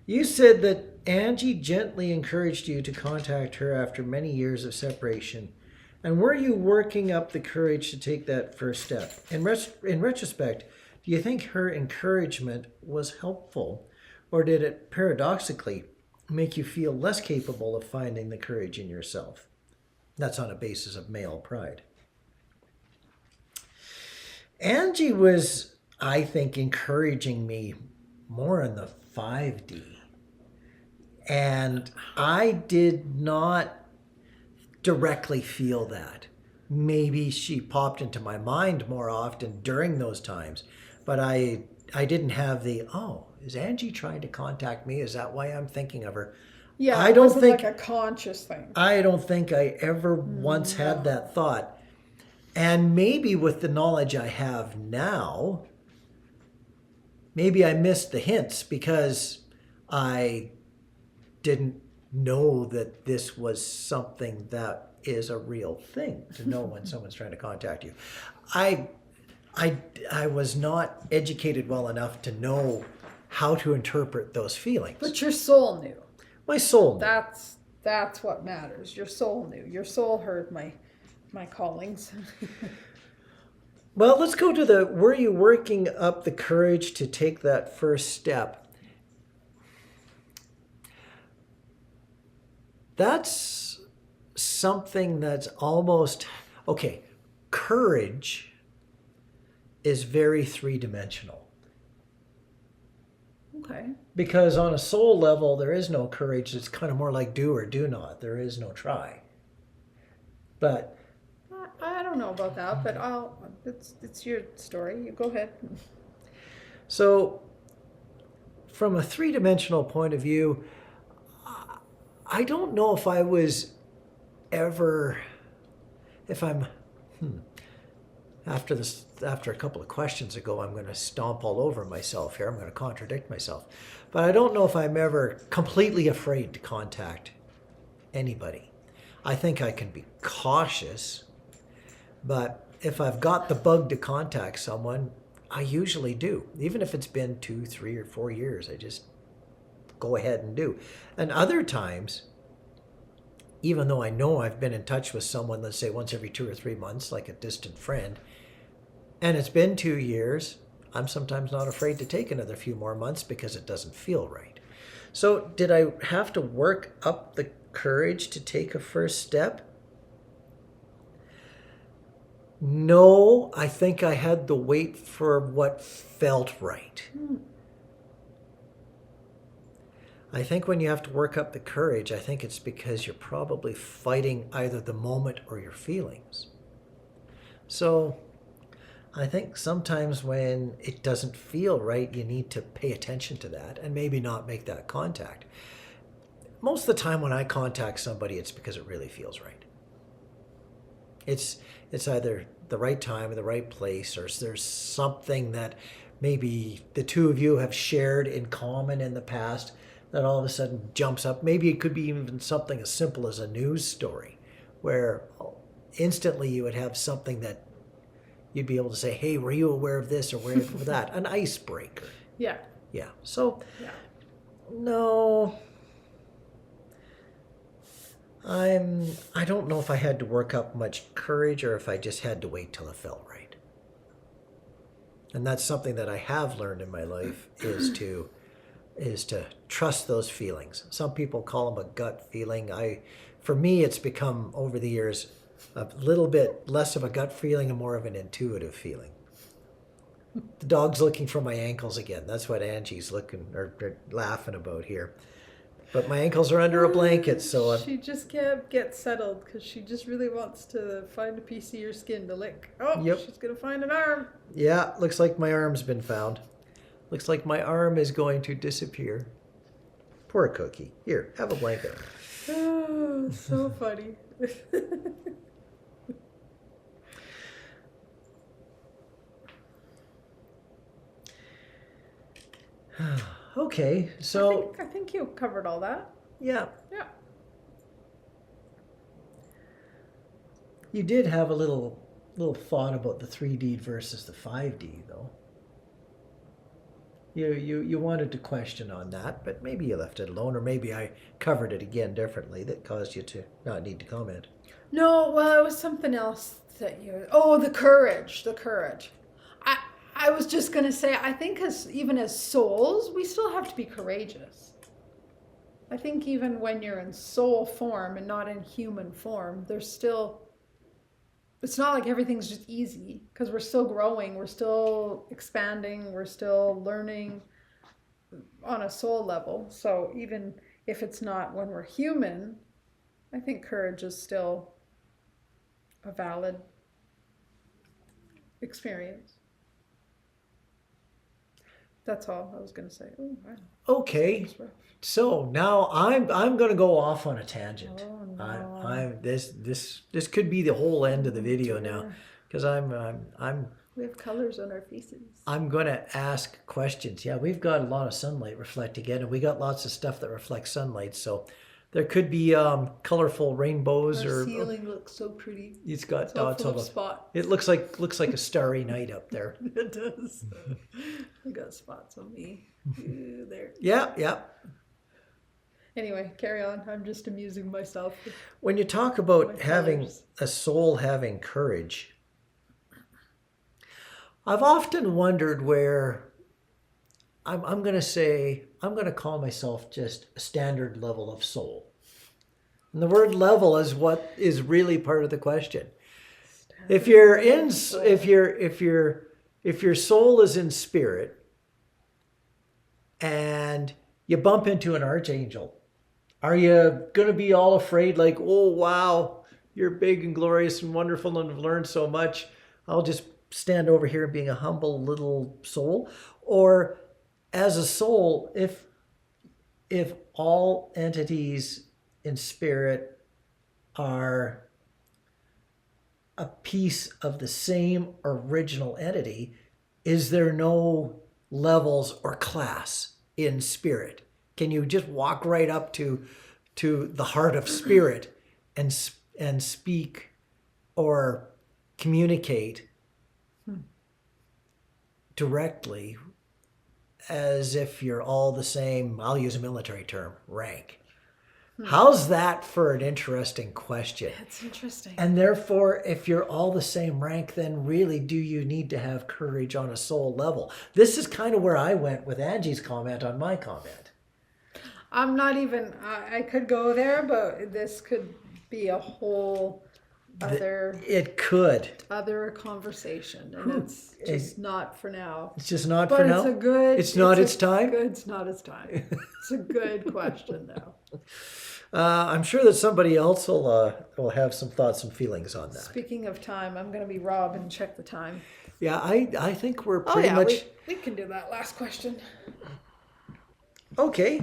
You said that Angie gently encouraged you to contact her after many years of separation. And were you working up the courage to take that first step? In retrospect, do you think her encouragement was helpful? Or did it paradoxically make you feel less capable of finding the courage in yourself? That's on a basis of male pride. Angie was, I think, encouraging me more in the 5D. And I did not directly feel that. Maybe she popped into my mind more often during those times. But I didn't have the, is Angie trying to contact me? Is that why I'm thinking of her? Yeah, I don't think like a conscious thing. I don't think I ever once had that thought. And maybe with the knowledge I have now, maybe I missed the hints because I didn't know that this was something that is a real thing, to know when someone's trying to contact you. I was not educated well enough to know how to interpret those feelings. But your soul knew. My soul knew. That's what matters. Your soul knew. Your soul heard my callings. Well, let's go to were you working up the courage to take that first step? That's something that's almost, okay, courage is very three-dimensional. Okay. Because on a soul level, there is no courage. It's kind of more like do or do not. There is no try. But I don't know about that, but it's your story. You go ahead. so from a three-dimensional point of view, I don't know if I was ever, after a couple of questions ago, I'm going to stomp all over myself here. I'm going to contradict myself. But I don't know if I'm ever completely afraid to contact anybody. I think I can be cautious, but if I've got the bug to contact someone, I usually do. Even if it's been 2, 3, or 4 years, I just go ahead and do. And other times, even though I know I've been in touch with someone, let's say once every 2 or 3 months, like a distant friend, and it's been 2 years, I'm sometimes not afraid to take another few more months because it doesn't feel right. So did I have to work up the courage to take a first step? No, I think I had to wait for what felt right. I think when you have to work up the courage, I think it's because you're probably fighting either the moment or your feelings. So I think sometimes when it doesn't feel right, you need to pay attention to that and maybe not make that contact. Most of the time when I contact somebody, it's because it really feels right. It's either the right time or the right place, or there's something that maybe the two of you have shared in common in the past that all of a sudden jumps up. Maybe it could be even something as simple as a news story where instantly you would have something that you'd be able to say, hey, were you aware of this or aware of that? An icebreaker. Yeah. Yeah. So, Yeah. no, I don't know if I had to work up much courage or if I just had to wait till it felt right. And that's something that I have learned in my life is to trust those feelings. Some people call them a gut feeling. For me, it's become over the years a little bit less of a gut feeling and more of an intuitive feeling. The dog's looking for my ankles again. That's what Angie's looking or laughing about here. But my ankles are under a blanket, so she just can't get settled because she just really wants to find a piece of your skin to lick. Oh, Yep. She's gonna find an arm. Yeah, looks like my arm's been found. Looks like my arm is going to disappear. Poor Cookie. Here, have a blanket. Oh, so funny. Okay, so I think you covered all that. yeah, Yeah. you did have a little thought about the 3D versus the 5D though. You wanted to question on that, but maybe you left it alone, or maybe I covered it again differently that caused you to not need to comment. No, well, it was something else that you. Oh, the courage. I was just gonna say, I think even as souls, we still have to be courageous. I think even when you're in soul form and not in human form, there's still. It's not like everything's just easy because we're still growing, we're still expanding, we're still learning on a soul level. So even if it's not when we're human, I think courage is still a valid experience. That's all I was going to say. Oh, wow. Okay, so now I'm going to go off on a tangent. Oh, no. This could be the whole end of the video now, because We have colors on our faces. I'm going to ask questions. Yeah, we've got a lot of sunlight reflecting in, and we got lots of stuff that reflects sunlight. So there could be colorful rainbows. Our ceiling looks so pretty. It's got It's all dots full on of it. spots. It looks like a starry night up there. It does. I got spots on me. Ooh, there. Yeah. Anyway, carry on. I'm just amusing myself. When you talk about My having colors. a soul having courage, I've often wondered where I'm going to call myself just a standard level of soul. And the word level is what is really part of the question. If your soul is in spirit and you bump into an archangel, are you going to be all afraid like, oh, wow, you're big and glorious and wonderful and have learned so much. I'll just stand over here being a humble little soul? Or as a soul, if all entities in spirit are a piece of the same original entity, is there no levels or class in spirit? Can you just walk right up to the heart of spirit and speak or communicate directly as if you're all the same, I'll use a military term, rank? How's that for an interesting question? That's interesting. And therefore, if you're all the same rank, then really do you need to have courage on a soul level? This is kind of where I went with Angie's comment on my comment. I'm not even, I could go there, but this could be a whole It could. other conversation, and it's just not for now. It's just not But for now. it's a good. It's not its time. It's not its time. It's a good question, though. I'm sure that somebody else will have some thoughts and feelings on that. Speaking of time, I'm going to be Rob and check the time. Yeah, I think we're pretty much. We can do that last question. Okay.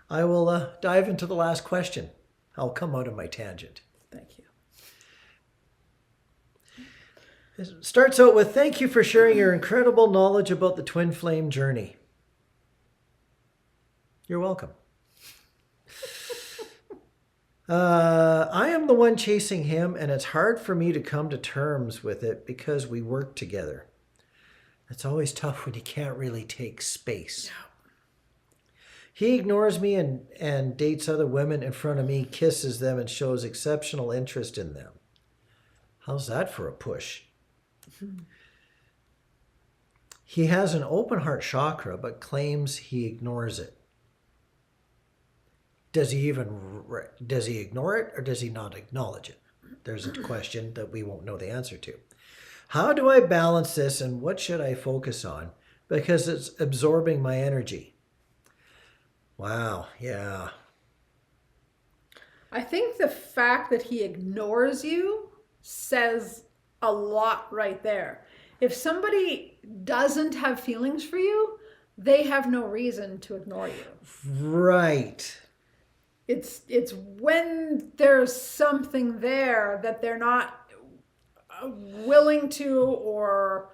I will dive into the last question. I'll come out of my tangent. Thank you. It starts out with, thank you for sharing your incredible knowledge about the twin flame journey. You're welcome. I am the one chasing him, and it's hard for me to come to terms with it because we work together. It's always tough when you can't really take space. Yeah. He ignores me and dates other women in front of me, kisses them, and shows exceptional interest in them. How's that for a push? He has an open heart chakra, but claims he ignores it. Does he ignore it, or does he not acknowledge it? There's a question that we won't know the answer to. How do I balance this, and what should I focus on? Because it's absorbing my energy. Wow, yeah. I think the fact that he ignores you says a lot right there. If somebody doesn't have feelings for you, they have no reason to ignore you. Right. It's when there's something there that they're not willing to or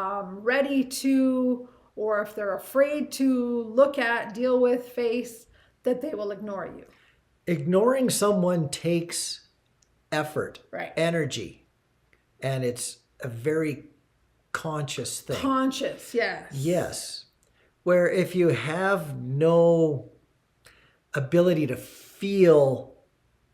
ready to, or if they're afraid to look at, deal with, face, that they will ignore you. Ignoring someone takes effort, right, energy, and it's a very conscious thing. Conscious, yes. Yes. Where if you have no ability to feel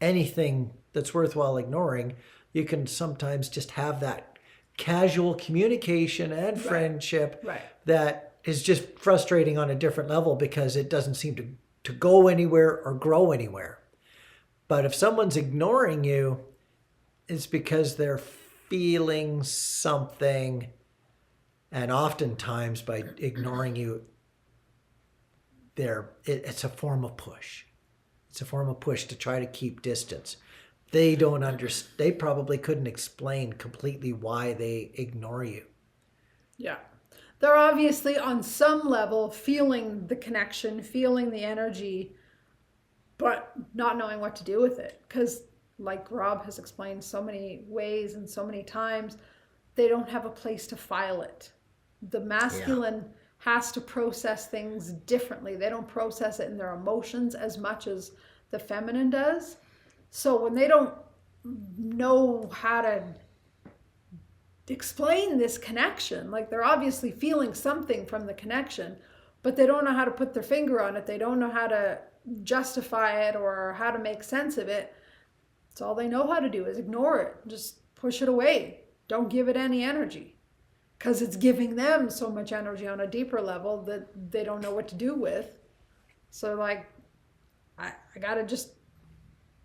anything that's worthwhile ignoring, you can sometimes just have that casual communication and friendship that is just frustrating on a different level because it doesn't seem to go anywhere or grow anywhere. But if someone's ignoring you, it's because they're feeling something, and oftentimes by ignoring you, it's a form of push. It's a form of push to try to keep distance. They don't understand. They probably couldn't explain completely why they ignore you. Yeah. They're obviously on some level feeling the connection, feeling the energy, but not knowing what to do with it. Because like Rob has explained so many ways and so many times, they don't have a place to file it. The masculine has to process things differently. They don't process it in their emotions as much as the feminine does. So when they don't know how to explain this connection, like they're obviously feeling something from the connection, but they don't know how to put their finger on it. They don't know how to justify it or how to make sense of it. It's all they know how to do is ignore it. Just push it away. Don't give it any energy. Because it's giving them so much energy on a deeper level that they don't know what to do with. So like, I gotta just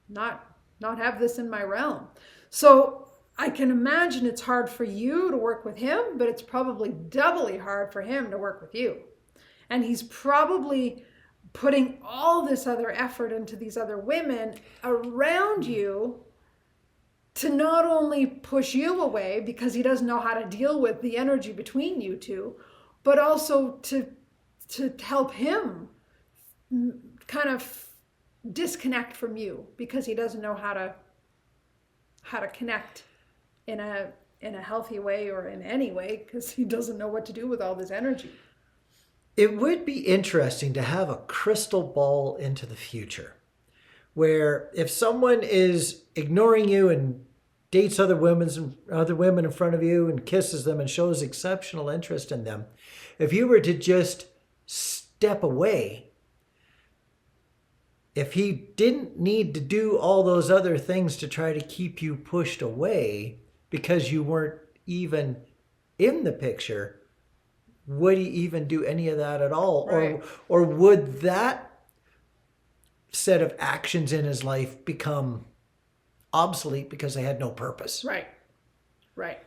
not have this in my realm. So I can imagine it's hard for you to work with him, but it's probably doubly hard for him to work with you. And he's probably putting all this other effort into these other women around you to not only push you away because he doesn't know how to deal with the energy between you two, but also to help him kind of disconnect from you because he doesn't know how to connect in a healthy way or in any way because he doesn't know what to do with all this energy. It would be interesting to have a crystal ball into the future where if someone is ignoring you and dates other women in front of you and kisses them and shows exceptional interest in them, if you were to just step away, if he didn't need to do all those other things to try to keep you pushed away because you weren't even in the picture, would he even do any of that at all? Right. Or would that set of actions in his life become obsolete because they had no purpose. Right. Right.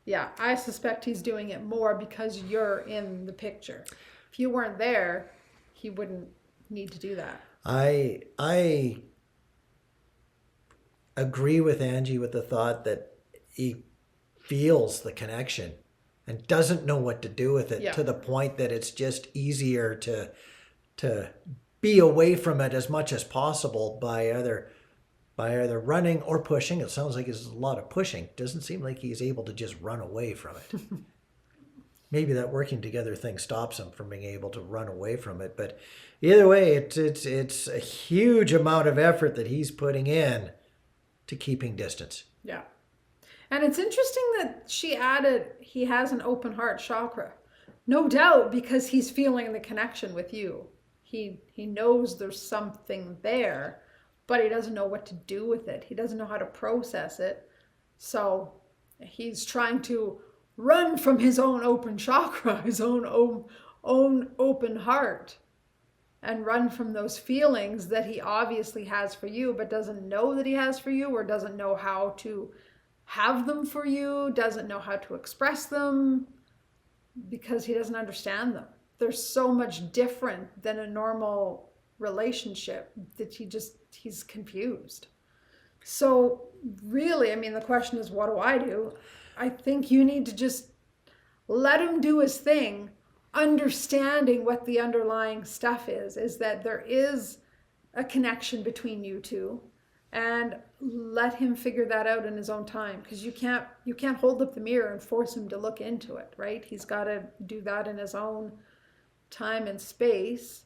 Yeah, I suspect he's doing it more because you're in the picture. If you weren't there, he wouldn't need to do that. I agree with Angie with the thought that he feels the connection and doesn't know what to do with it, to the point that it's just easier to be away from it as much as possible by either running or pushing. It sounds like it's a lot of pushing. Doesn't seem like he's able to just run away from it. Maybe that working together thing stops him from being able to run away from it. But either way, it's a huge amount of effort that he's putting in to keeping distance. Yeah. And it's interesting that she added he has an open heart chakra. No doubt because he's feeling the connection with you. He knows there's something there, but he doesn't know what to do with it. He doesn't know how to process it. So he's trying to run from his own open chakra, his own open heart, and run from those feelings that he obviously has for you, but doesn't know that he has for you, or doesn't know how to have them for you, doesn't know how to express them, because he doesn't understand them. They're so much different than a normal relationship that he's confused. So really, I mean, the question is, what do I do? I think you need to just let him do his thing, understanding what the underlying stuff is that there is a connection between you two, and let him figure that out in his own time, because you can't hold up the mirror and force him to look into it, right? He's got to do that in his own time and space.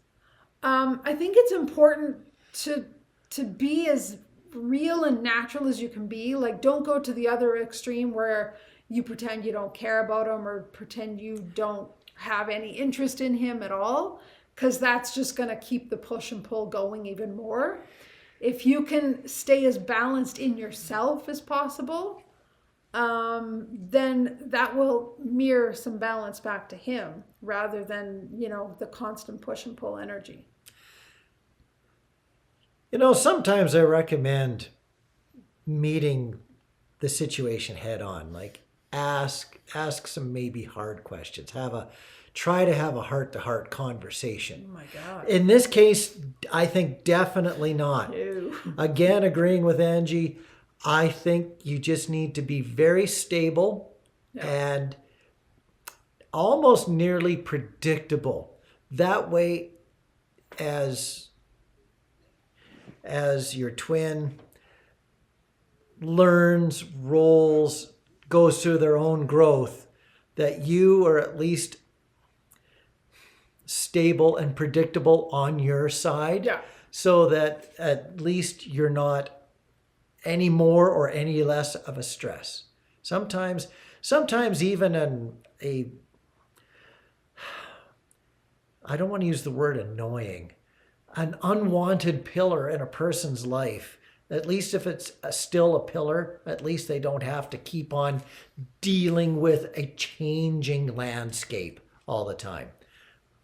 I think it's important to be as real and natural as you can be. Like, don't go to the other extreme where you pretend you don't care about him or pretend you don't have any interest in him at all, because that's just going to keep the push and pull going even more. If you can stay as balanced in yourself as possible, then that will mirror some balance back to him, rather than, the constant push and pull energy. Sometimes I recommend meeting the situation head on. Like, ask some maybe hard questions. Try to have a heart-to-heart conversation. Oh my God. In this case, I think definitely not. Ew. Again, agreeing with Angie, I think you just need to be very stable and almost nearly predictable. That way, as your twin learns, rolls, goes through their own growth, that you are at least stable and predictable on your side, so that at least you're not any more or any less of a stress. Sometimes even I don't want to use the word annoying, an unwanted pillar in a person's life, at least if it's still a pillar, at least they don't have to keep on dealing with a changing landscape all the time.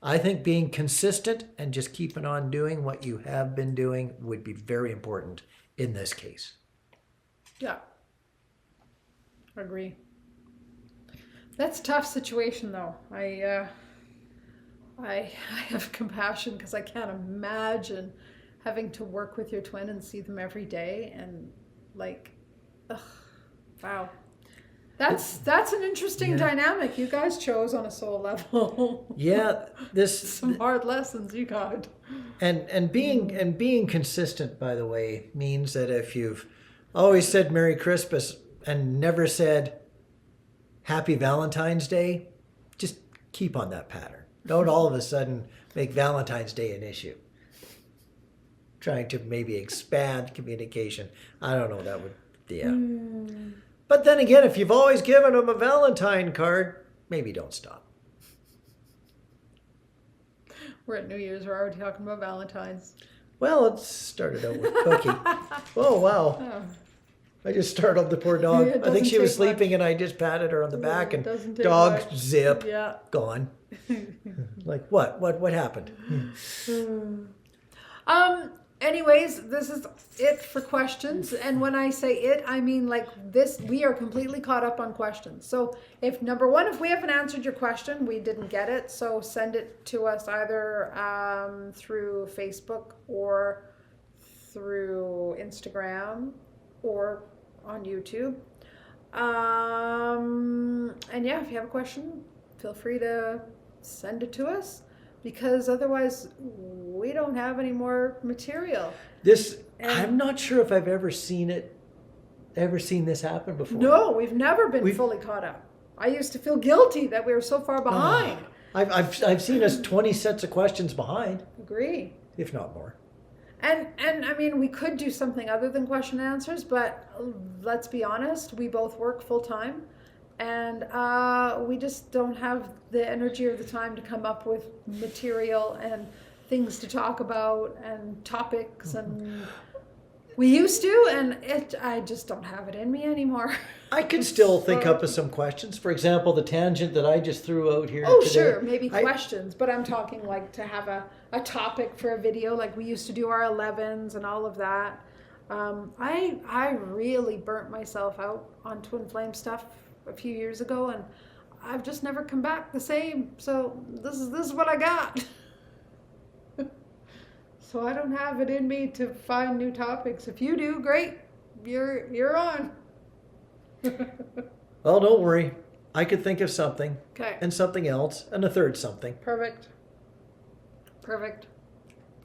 I think being consistent and just keeping on doing what you have been doing would be very important in this case. Yeah. Agree. That's a tough situation, though. I have compassion, because I can't imagine having to work with your twin and see them every day, and wow. That's an interesting dynamic you guys chose on a soul level. Yeah, some hard lessons you got. And being consistent, by the way, means that if you've always said Merry Christmas and never said Happy Valentine's Day, just keep on that pattern. Don't all of a sudden make Valentine's Day an issue. Trying to maybe expand communication. I don't know, that would, But then again, if you've always given them a Valentine card, maybe don't stop. We're at New Year's, we're already talking about Valentine's. Well, it started out with Cookie. Oh, wow. Oh. I just startled the poor dog. It I think she was doesn't take sleeping and I just patted her on the back and doesn't take dog much. zip, Yeah. gone. Like, what happened? anyways, this is it for questions. And when I say it, I mean like this, we are completely caught up on questions. So if number one, if we haven't answered your question, we didn't get it. So send it to us either through Facebook or through Instagram or on YouTube. And yeah, if you have a question, feel free to send it to us, because otherwise we don't have any more material. I'm not sure if I've ever seen this happen before. No, we've never been fully caught up. I used to feel guilty that we were so far behind. I've seen us 20 sets of questions behind. Agree. If not more. And I mean, we could do something other than question and answers, but let's be honest, we both work full time, and we just don't have the energy or the time to come up with material and things to talk about and topics, and we used to, and I just don't have it in me anymore. I could still think up of some questions. For example, the tangent that I just threw out here Oh, today. sure, maybe questions, but I'm talking like to have a topic for a video, like we used to do our 11s and all of that. I really burnt myself out on Twin Flame stuff a few years ago, and I've just never come back the same. So this is what I got. So I don't have it in me to find new topics. If you do, great. You're on. Well, don't worry. I could think of something. Okay. And something else, and a third something. Perfect.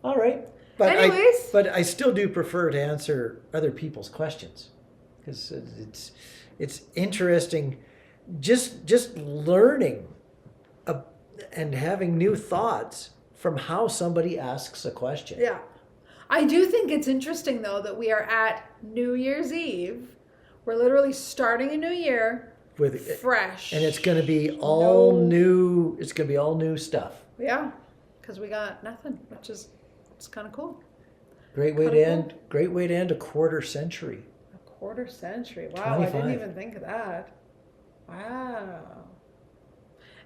All right. But anyways. But I still do prefer to answer other people's questions, because it's interesting, just learning and having new thoughts from how somebody asks a question. Yeah. I do think it's interesting, though, that we are at New Year's Eve. We're literally starting a new year with fresh. And it's going to be all new. It's going to be all new stuff. Yeah, because we got nothing, which is it's kind of cool. Great way to end a quarter century. A quarter century. Wow, 25. I didn't even think of that. Wow.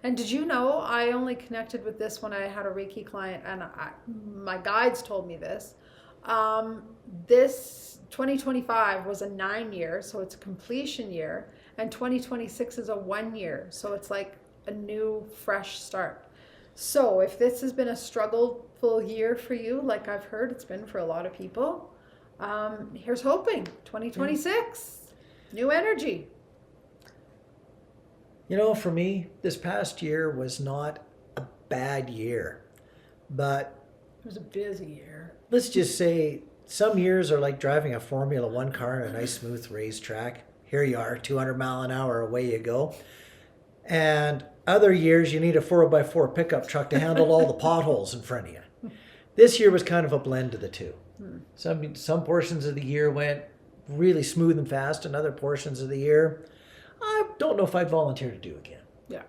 And did you know I only connected with this when I had a Reiki client, and my guides told me this. This 2025 was a 9-year, so it's a completion year, and 2026 is a 1 year, so it's like a new, fresh start. So if this has been a struggleful year for you, like I've heard it's been for a lot of people, here's hoping. 2026, new energy. You know, for me, this past year was not a bad year, but it was a busy year. Let's just say some years are like driving a Formula One car on a nice smooth racetrack. Here you are, 200 mile an hour, away you go. And other years you need a 4x4 pickup truck to handle all the potholes in front of you. This year was kind of a blend of the two. Some portions of the year went really smooth and fast, and other portions of the year I don't know if I'd volunteer to do again. Yeah.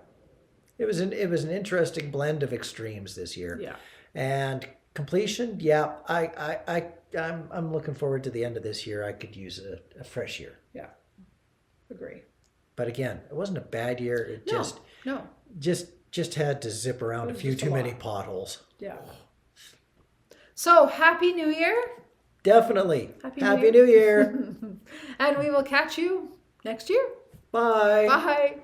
It was an interesting blend of extremes this year. Yeah. And completion, yeah, I'm looking forward to the end of this year. I could use a fresh year. Yeah. Agree. But again, it wasn't a bad year. It just had to zip around a few too many potholes. Yeah. So, Happy New Year. Definitely. Happy New Year. And we will catch you next year. Bye. Bye.